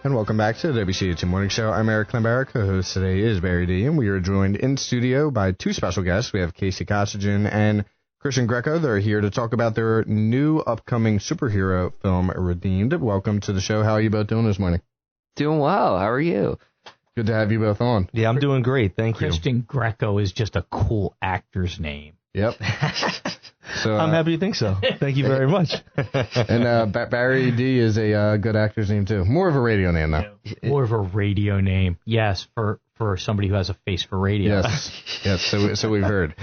And welcome back to the WCHE Morning Show. I'm Eric Lambert. Co-host today is Barry D. And we are joined in studio by two special guests. We have Costigan and Christian Greco. They're here to talk about their new upcoming superhero film, Redeemed. Welcome to the show. How are you both doing this morning? Doing well. How are you? Good to have you both on. Yeah, I'm doing great. Thank you. Christian Greco is just a cool actor's name. Yep. So I'm happy you think so. Thank you very much. And Barry D is a good actor's name, too. More of a radio name, though. More of a radio name. Yes, for somebody who has a face for radio. Yes, so we've heard.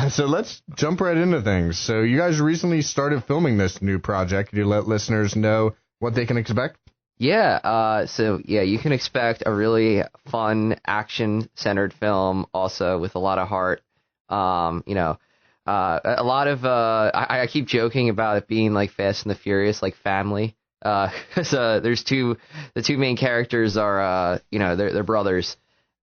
So let's jump right into things. So you guys recently started filming this new project. Could you let listeners know what they can expect? Yeah, you can expect a really fun, action-centered film also with a lot of heart. A lot of I keep joking about it being like Fast and the Furious, like family. So there's the two main characters are they're brothers,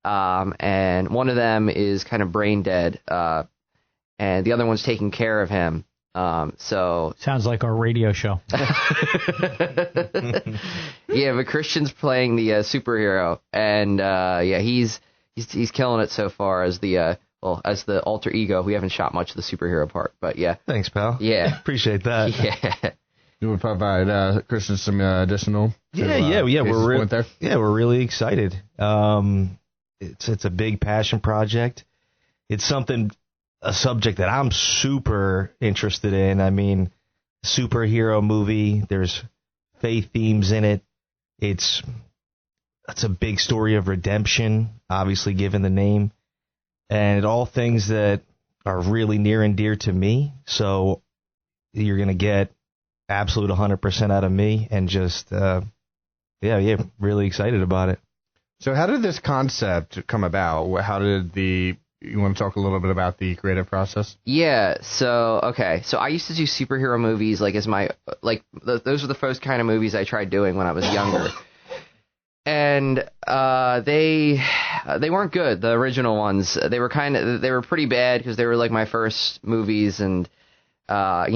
and one of them is kind of brain dead, and the other one's taking care of him. So sounds like our radio show. Yeah, but Christian's playing the superhero, and he's killing it so far as the alter ego. We haven't shot much of the superhero part, but yeah. Thanks, pal. Yeah. Appreciate that. Yeah. You would provide Christian some additional. We're really excited. It's a big passion project. It's a subject that I'm super interested in. I mean, superhero movie. There's faith themes in it. It's a big story of redemption, obviously given the name. And all things that are really near and dear to me. So you're going to get absolute 100% out of me, and just, really excited about it. So how did this concept come about? You want to talk a little bit about the creative process? Yeah, so I used to do superhero movies those were the first kind of movies I tried doing when I was younger. And they weren't good, the original ones. They were pretty bad because they were like my first movies, and I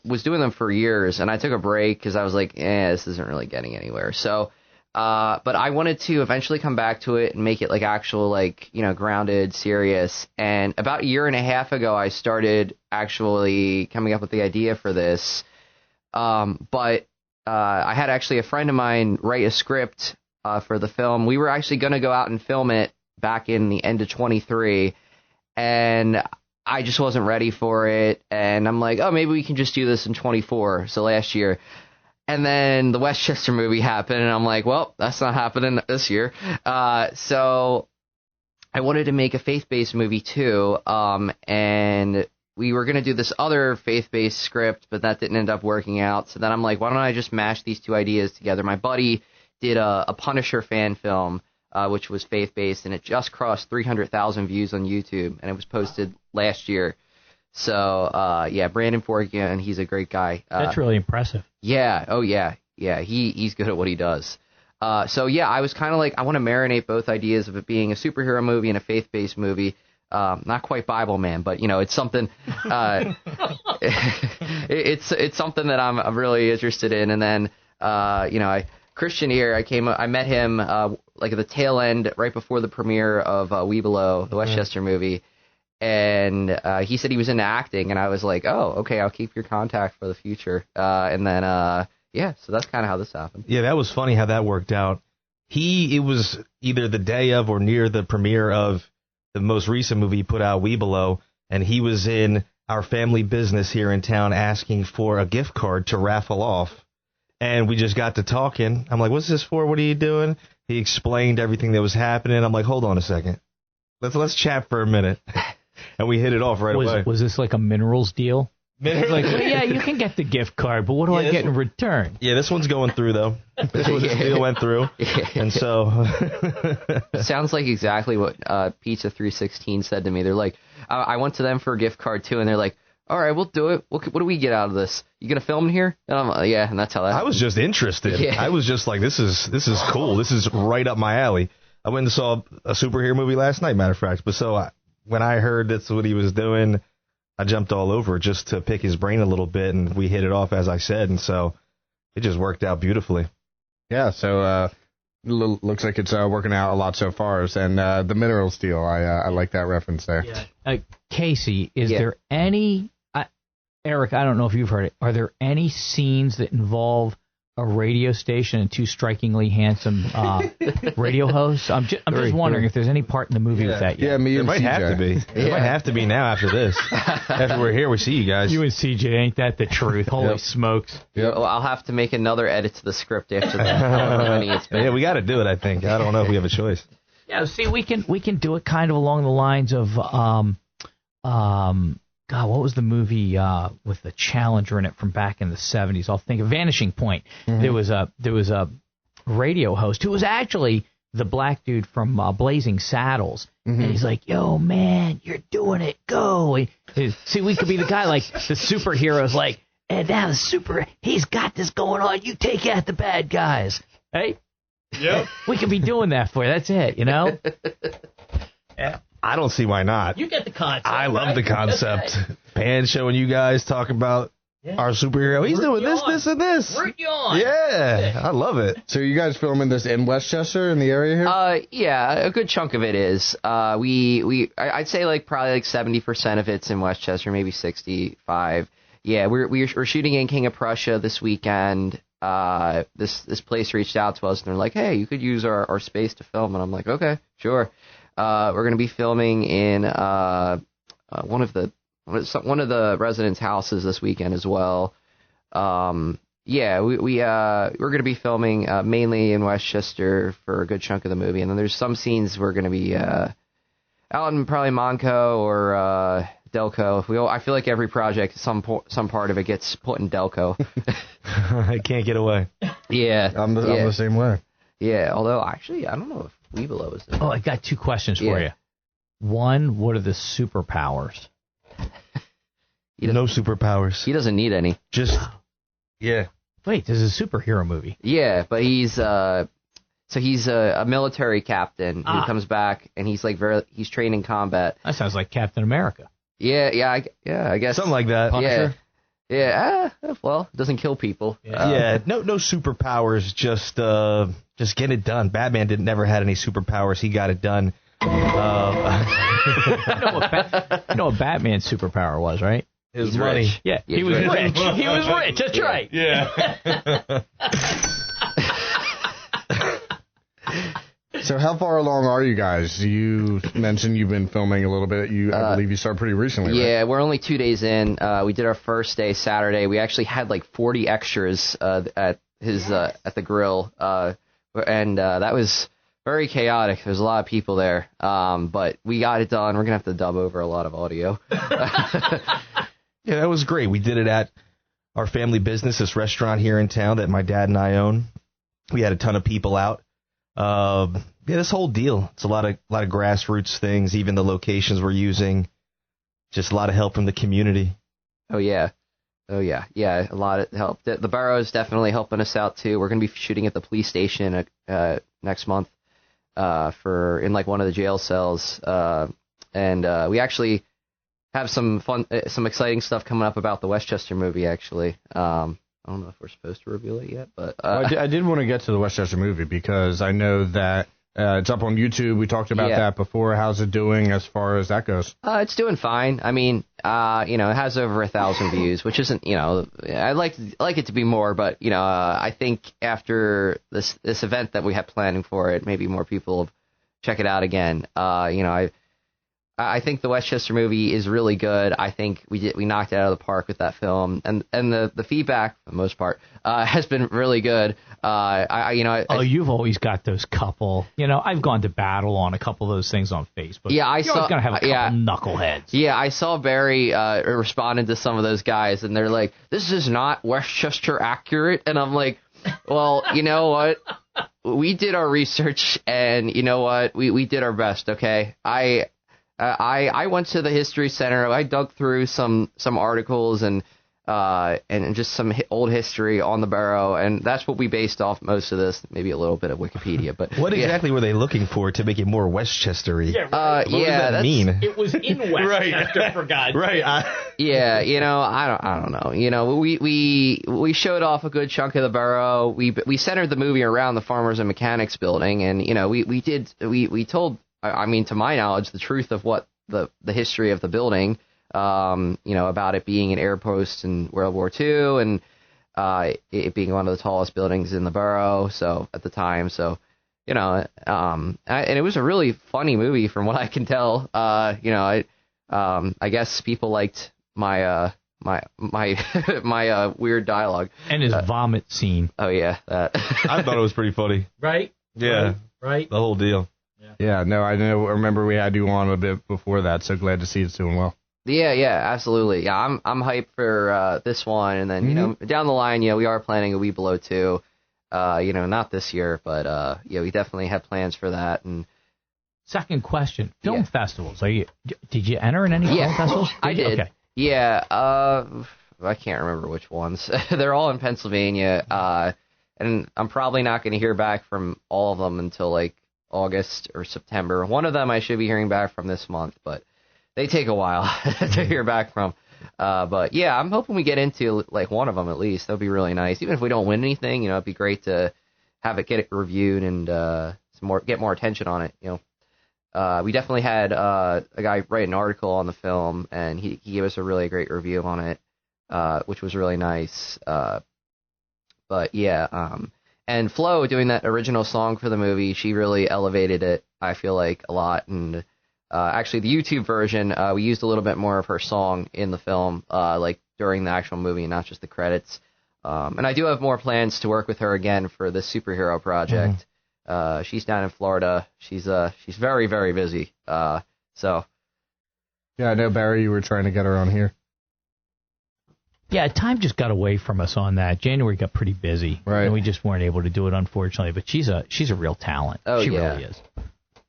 was doing them for years, and I took a break because I was like, this isn't really getting anywhere. So but I wanted to eventually come back to it and make it like actual, grounded, serious. And about a year and a half ago, I started actually coming up with the idea for this. But I had actually a friend of mine write a script for the film. We were actually going to go out and film it back in the end of 23, and I just wasn't ready for it. And I'm like, maybe we can just do this in 24, so last year. And then the Westchester movie happened, and I'm like, well, that's not happening this year. So I wanted to make a faith-based movie too, and we were going to do this other faith-based script, but that didn't end up working out. So then I'm like, why don't I just mash these two ideas together? My buddy did a Punisher fan film, which was faith-based, and it just crossed 300,000 views on YouTube, and it was posted last year. So, Brandon Forgia, and he's a great guy. That's really impressive. Yeah. Oh, yeah. Yeah, he's good at what he does. I was kind of like, I want to marinate both ideas of it being a superhero movie and a faith-based movie. Not quite Bible Man, but it's something. It's something that I'm really interested in. And then Christian here, I met him at the tail end, right before the premiere of Webelow, the Westchester movie, and he said he was into acting, and I was like, oh, okay, I'll keep your contact for the future. So that's kind of how this happened. Yeah, that was funny how that worked out. It was either the day of or near the premiere of the most recent movie he put out, Webelow, and he was in our family business here in town asking for a gift card to raffle off. And we just got to talking. I'm like, what's this for? What are you doing? He explained everything that was happening. I'm like, hold on a second. Let's chat for a minute. And we hit it off right away. Was this like a minerals deal? Like, yeah, you can get the gift card, but what do I get in return? Yeah, this one's going through, though. This deal went through. And so... Sounds like exactly what Pizza 316 said to me. They're like, I went to them for a gift card, too, and they're like, all right, we'll do it. What do we get out of this? You going to film here? And I'm like, yeah, and that's how that happened. I was just interested. Yeah. I was just like, this is cool. This is right up my alley. I went and saw a superhero movie last night, matter of fact. But when I heard that's what he was doing, I jumped all over just to pick his brain a little bit, and we hit it off, as I said, and so it just worked out beautifully. Yeah, so looks like it's working out a lot so far. And the minerals deal, I like that reference there. Yeah. Casey, is there any, Eric, I don't know if you've heard it, are there any scenes that involve a radio station and two strikingly handsome radio hosts? I'm just wondering if there's any part in the movie with that yet. Yeah, me and might CJ. have to be. It might have to be now after this. After we're here, we see you guys. You and CJ, ain't that the truth? Holy smokes. Yep. Well, I'll have to make another edit to the script after that. Yeah, we got to do it, I think. I don't know if we have a choice. Yeah, see, we can do it kind of along the lines of God, what was the movie with the Challenger in it from back in the 70s? I'll think of Vanishing Point. Mm-hmm. There was a radio host who was actually the black dude from Blazing Saddles. Mm-hmm. And he's like, yo, man, you're doing it. Go. See, we could be the guy like the superheroes like, and now he's got this going on. You take out the bad guys. Hey? Yep. We could be doing that for you. That's it, you know? Yeah. I don't see why not. You get the concept. I love the concept. Pan showing you guys talking about our superhero. He's doing this, and this. Root you on. Yeah, I love it. So you guys filming this in Westchester, in the area here? Yeah, a good chunk of it is. I'd say probably 70% of it's in Westchester, maybe 65. Yeah, we're shooting in King of Prussia this weekend. This place reached out to us and they're like, hey, you could use our space to film, and I'm like, okay, sure. We're going to be filming in one of the residents' houses this weekend as well. Yeah, we're going to be filming mainly in Westchester for a good chunk of the movie, and then there's some scenes we're going to be out in probably Monco or Delco. I feel like every project, some part of it gets put in Delco. I can't get away. Yeah, I'm the same way. Yeah, although actually I don't know if Weebelo is there. Oh, I got two questions for you. One, what are the superpowers? No superpowers. He doesn't need any. Just, yeah. Wait, this is a superhero movie. Yeah, but he's a military captain who comes back and he's he's trained in combat. That sounds like Captain America. Yeah, I guess something like that. Punisher? Yeah. Well, it doesn't kill people. Yeah. No superpowers. Just get it done. Batman never had any superpowers. He got it done. You know what Batman's superpower was, right? His money. Rich. Yeah, he was rich. He was rich. That's right. Yeah. So how far along are you guys? You mentioned you've been filming a little bit. I believe you started pretty recently, right? Yeah, we're only 2 days in. We did our first day Saturday. We actually had 40 extras at the grill, and that was very chaotic. There's a lot of people there, but we got it done. We're gonna have to dub over a lot of audio. Yeah, that was great. We did it at our family business, this restaurant here in town that my dad and I own. We had a ton of people out. This whole deal. It's a lot of grassroots things. Even the locations we're using, just a lot of help from the community. Oh yeah. A lot of help. The borough's definitely helping us out too. We're gonna be shooting at the police station next month in one of the jail cells, and we actually have some exciting stuff coming up about the Westchester movie. Actually, I don't know if we're supposed to reveal it yet, but I did want to get to the Westchester movie because I know that it's up on YouTube. We talked about that before. How's it doing as far as that goes? It's doing fine. I mean, it has over 1,000 views, which isn't, I'd like it to be more, but I think after this event that we have planning for it, maybe more people will check it out again. I think the Westchester movie is really good. I think we knocked it out of the park with that film, and the feedback for the most part has been really good. You've always got those couple. I've gone to battle on a couple of those things on Facebook. Yeah, You're always gonna have a couple knuckleheads. Yeah, I saw Barry responded to some of those guys, and they're like, "This is not Westchester accurate," and I'm like, "Well, you know what? We did our research, and you know what? We did our best. Okay, I went to the History Center. I dug through some articles, and and just some old history on the borough, and that's what we based off most of this. Maybe a little bit of Wikipedia, but what exactly were they looking for to make it more Westchester-y? Yeah, right. What does that mean? It was in Westchester, for God's sake. Right. Yeah, I don't know. We showed off a good chunk of the borough. We centered the movie around the Farmers and Mechanics building, and we told, I mean, to my knowledge, the truth of what the history of the building. About it being an air post in World War II, and it being one of the tallest buildings in the borough. So at the time, and it was a really funny movie from what I can tell. I guess people liked my weird dialogue and his vomit scene. Oh yeah, that. I thought it was pretty funny. Right? Yeah. Right. The whole deal. Yeah. No, I remember we had you on a bit before that. So glad to see it's doing well. Yeah, absolutely. Yeah, I'm hyped for this one, and then down the line, we are planning a We Below 2. Not this year, but we definitely have plans for that. And second question: film festivals. Did you enter in any film festivals? I did. Okay. Yeah. I can't remember which ones. They're all in Pennsylvania, and I'm probably not going to hear back from all of them until like August or September. One of them I should be hearing back from this month, but they take a while to hear back from. But yeah, I'm hoping we get into like one of them at least. That'd be really nice. Even if we don't win anything, it'd be great to get it reviewed and get more attention on it. We definitely had a guy write an article on the film, and he gave us a really great review on it, which was really nice. But yeah, and Flo doing that original song for the movie, she really elevated it, I feel like, a lot. And actually, the YouTube version, we used a little bit more of her song in the film, like during the actual movie, and not just the credits. And I do have more plans to work with her again for this superhero project. She's down in Florida. She's very, very busy. So. Yeah, I know, Barry, you were trying to get her on here. Yeah, time just got away from us on that. January got pretty busy, right? And we just weren't able to do it, unfortunately. But she's a real talent. Oh, she yeah. really is.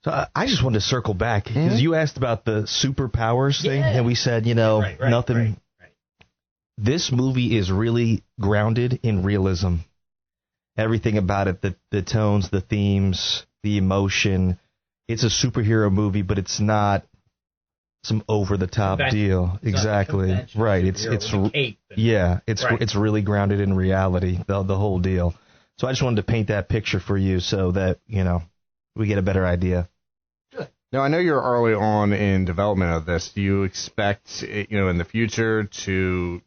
So I just wanted to circle back because you asked about the superpowers thing, and we said, nothing. Right. This movie is really grounded in realism. Everything about it, the tones, the themes, the emotion. It's a superhero movie, but it's not some over-the-top deal. Exactly. Right. It's really grounded in reality, the whole deal. So I just wanted to paint that picture for you so that, we get a better idea. Good. Now, I know you're early on in development of this. Do you expect, in the future to,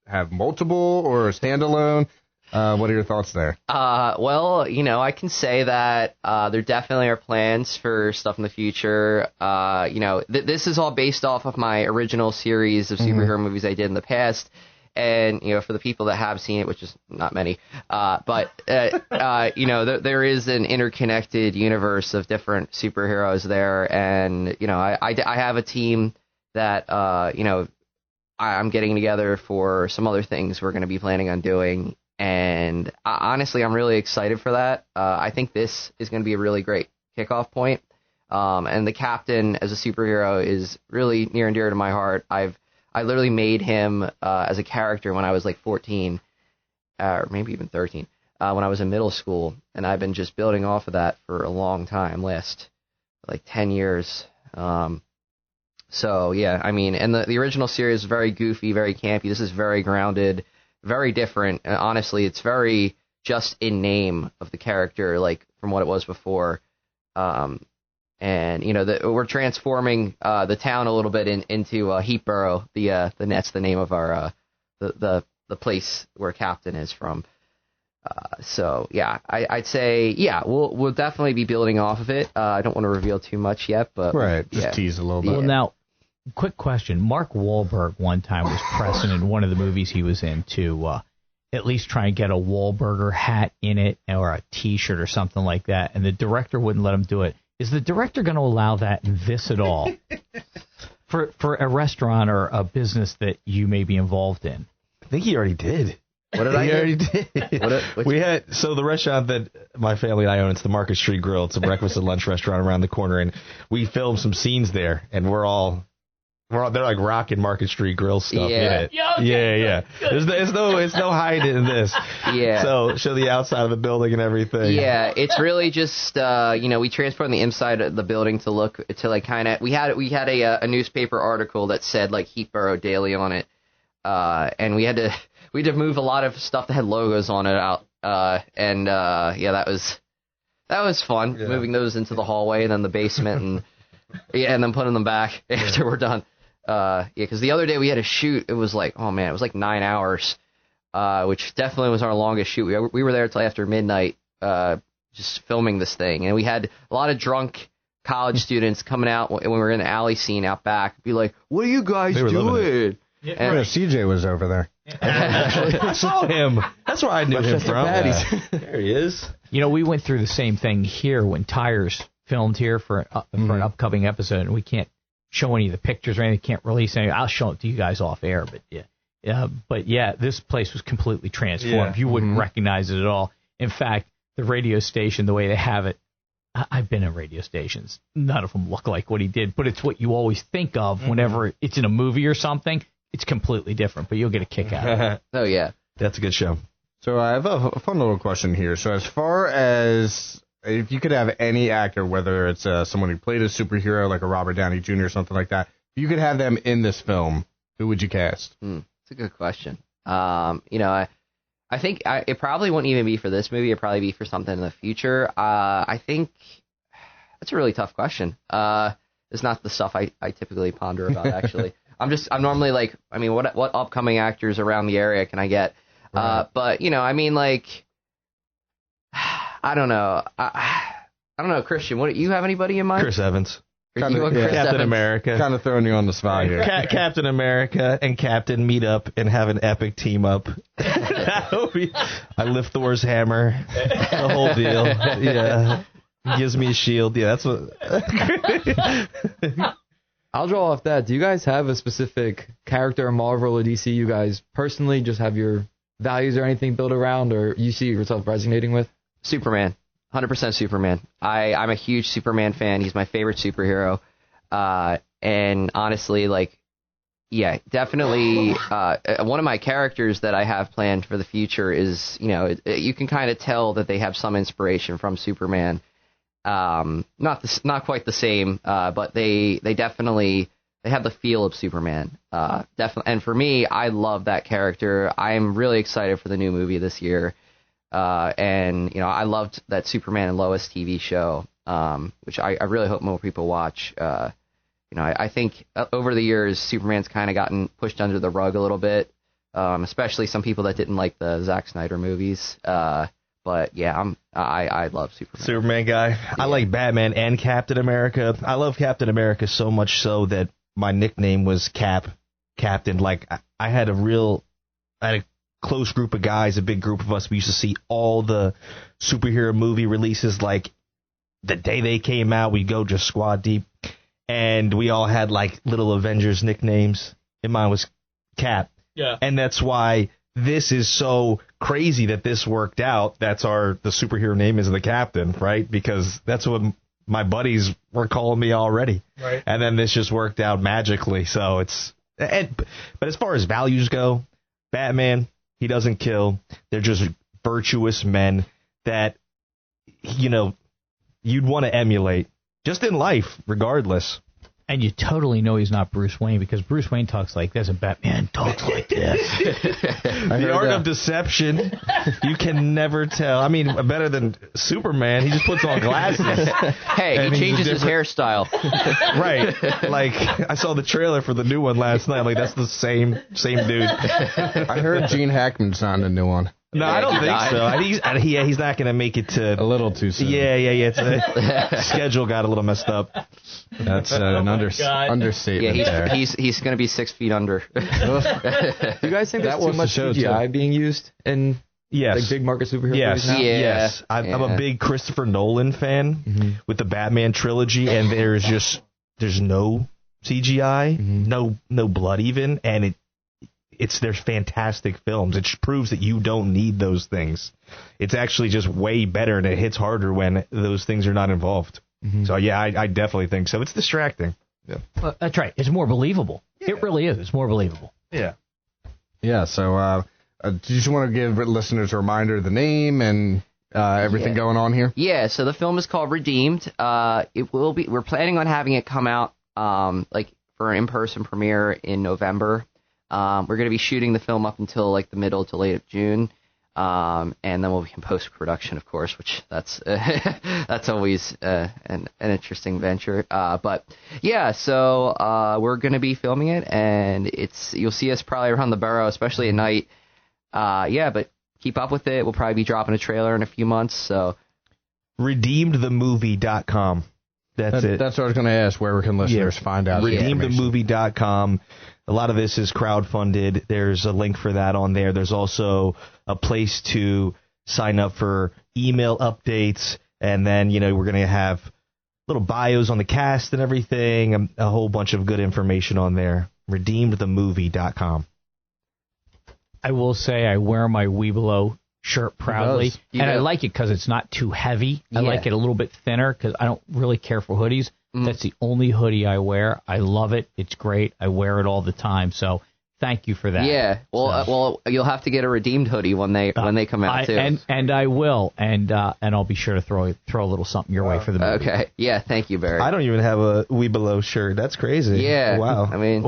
have multiple or a standalone? What are your thoughts there? Well, I can say that there definitely are plans for stuff in the future. This is all based off of my original series of superhero movies I did in the past. And, for the people that have seen it, which is not many, but there is an interconnected universe of different superheroes there. And, I have a team that, I'm getting together for some other things we're going to be planning on doing. And honestly, I'm really excited for that. I think this is going to be a really great kickoff point. And the Captain as a superhero is really near and dear to my heart. I literally made him as a character when I was like 14, or maybe even 13, when I was in middle school. And I've been just building off of that for a long time, last like 10 years. So, yeah, I mean, and the original series is very goofy, very campy. This is very grounded, very different. And honestly, it's very just in name of the character, like from what it was before. And we're transforming the town a little bit into Heatboro. That's the name of our the place where Captain is from. So yeah, I'd say we'll definitely be building off of it. I don't want to reveal too much yet, but just tease a little bit. Well, now, quick question: Mark Wahlberg one time was pressing in one of the movies he was in to at least try and get a Wahlburger hat in it or a T-shirt or something like that, and the director wouldn't let him do it. Is the director going to allow that in this at all? for a restaurant or a business that you may be involved in? I think he already did. What did I do? He already did. We had the restaurant that my family and I own. It's the Market Street Grill. It's a breakfast and lunch restaurant around the corner, and we filmed some scenes there. And we're all they're like rocking Market Street Grill stuff in it. Yeah, okay, yeah. There's no hiding in this. Yeah. So show the outside of the building and everything. Yeah, it's really just we transformed the inside of the building to look to like kind of we had a newspaper article that said like Heatborough Daily on it, and we had to move a lot of stuff that had logos on it out, that was fun, moving those into the hallway and then the basement and and then putting them back after we're done. Because the other day we had a shoot. It was like 9 hours, which definitely was our longest shoot. We were there till after midnight, just filming this thing, and we had a lot of drunk college students coming out when we were in the alley scene out back, be like, "What are you guys doing?" Yeah, and CJ was over there. I saw him. That's where I knew him from. There he is. We went through the same thing here when Tires filmed here for an upcoming episode, and we can't show any of the pictures or anything. Can't release any. I'll show it to you guys off air, but this place was completely transformed. You wouldn't recognize it at all. In fact, the radio station, the way they have it, I've been in radio stations. None of them look like what he did, but it's what you always think of whenever it's in a movie or something. It's completely different, but you'll get a kick out of it. Oh, yeah. That's a good show. So I have a fun little question here. So as far as if you could have any actor, whether it's someone who played a superhero like a Robert Downey Jr. or something like that, if you could have them in this film, who would you cast? That's a good question. I think it probably wouldn't even be for this movie. It'd probably be for something in the future. I think that's a really tough question. It's not the stuff I typically ponder about, actually. I'm normally like, what upcoming actors around the area can I get? Right. But, I don't know. I don't know, Christian, you have anybody in mind? Chris Evans. Captain Evans? America. Kind of throwing you on the spot here. Captain America and Captain meet up and have an epic team up. I lift Thor's hammer. The whole deal. Yeah. He gives me a shield. Yeah, that's what... I'll draw off that. Do you guys have a specific character in Marvel or DC you guys personally just have your values or anything built around, or you see yourself resonating with? Superman. 100% Superman. I'm a huge Superman fan. He's my favorite superhero. And honestly, definitely one of my characters that I have planned for the future is, you can kind of tell that they have some inspiration from Superman. Not quite the same, but they definitely have the feel of Superman. Definitely, and for me, I love that character. I'm really excited for the new movie this year. And I loved that Superman and Lois TV show, which I really hope more people watch. I think over the years, Superman's kind of gotten pushed under the rug a little bit, especially some people that didn't like the Zack Snyder movies. But yeah, I love Superman. Superman guy. Yeah. I like Batman and Captain America. I love Captain America so much so that my nickname was Captain. Like I had a close group of guys, a big group of us. We used to see all the superhero movie releases like the day they came out. We'd go just squad deep, and we all had like little Avengers nicknames. And mine was Cap. Yeah. And that's why this is so crazy that this worked out. That's the superhero name is the Captain, right? Because that's what my buddies were calling me already. Right. And then this just worked out magically. So but as far as values go, Batman, he doesn't kill. They're just virtuous men that, you'd want to emulate just in life, regardless. And you totally know he's not Bruce Wayne because Bruce Wayne talks like this and Batman talks like this. The art of deception, you can never tell. I mean, better than Superman. He just puts on glasses. Hey, he changes his hairstyle. Right. Like, I saw the trailer for the new one last night. Like, that's the same dude. I heard Gene Hackman's on the new one. No, I don't think so. He's not going to make it to... A little too soon. Yeah. Schedule got a little messed up. That's an understatement. Yeah, he's going to be 6 feet under. Do you guys think there's too much CGI being used in big market superhero movies now? Yes. I'm a big Christopher Nolan fan with the Batman trilogy, and there's no CGI, no blood even, and they're fantastic films. It proves that you don't need those things. It's actually just way better, and it hits harder when those things are not involved. So, yeah, I definitely think so. It's distracting. Yeah. Well, that's right. It's more believable. It really is. It's more believable. Yeah. Yeah. So, do you just want to give listeners a reminder of the name and everything going on here? Yeah. So the film is called Redeemed. It will be. We're planning on having it come out like for an in-person premiere in November. We're going to be shooting the film up until like the middle to late of June. And then we'll be in post-production, of course, which that's always an interesting venture. But yeah, so we're going to be filming it, and you'll see us probably around the borough, especially at night. Yeah, but keep up with it. We'll probably be dropping a trailer in a few months. So redeemedthemovie.com. That's it. That's what I was going to ask. Where can listeners find out? Redeemedthemovie.com. A lot of this is crowdfunded. There's a link for that on there. There's also a place to sign up for email updates. And then, we're going to have little bios on the cast and everything. A whole bunch of good information on there. Redeemedthemovie.com. I will say I wear my Weebelo shirt proudly. I like it because it's not too heavy. I like it a little bit thinner because I don't really care for hoodies. That's the only hoodie I wear. I love it. It's great. I wear it all the time. So thank you for that. Yeah. Well, you'll have to get a redeemed hoodie when they come out too. And I will. And I'll be sure to throw a little something your way for the movie. Okay. Yeah. Thank you, Barry. I don't even have a Weebelo shirt. That's crazy. Yeah. Wow. I mean,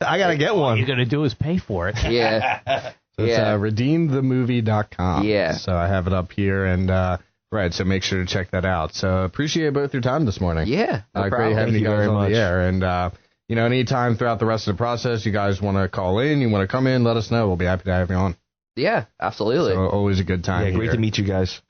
I gotta get one. All you're gonna do is pay for it. Yeah. So it's redeemthemovie.com. Yeah. So I have it up here, and right, so make sure to check that out. So appreciate both your time this morning. Yeah. No great having Thank you guys very on much. the air. And, anytime throughout the rest of the process, you guys want to call in, you want to come in, let us know. We'll be happy to have you on. Yeah, absolutely. So always a good time. Yeah, great to meet you guys.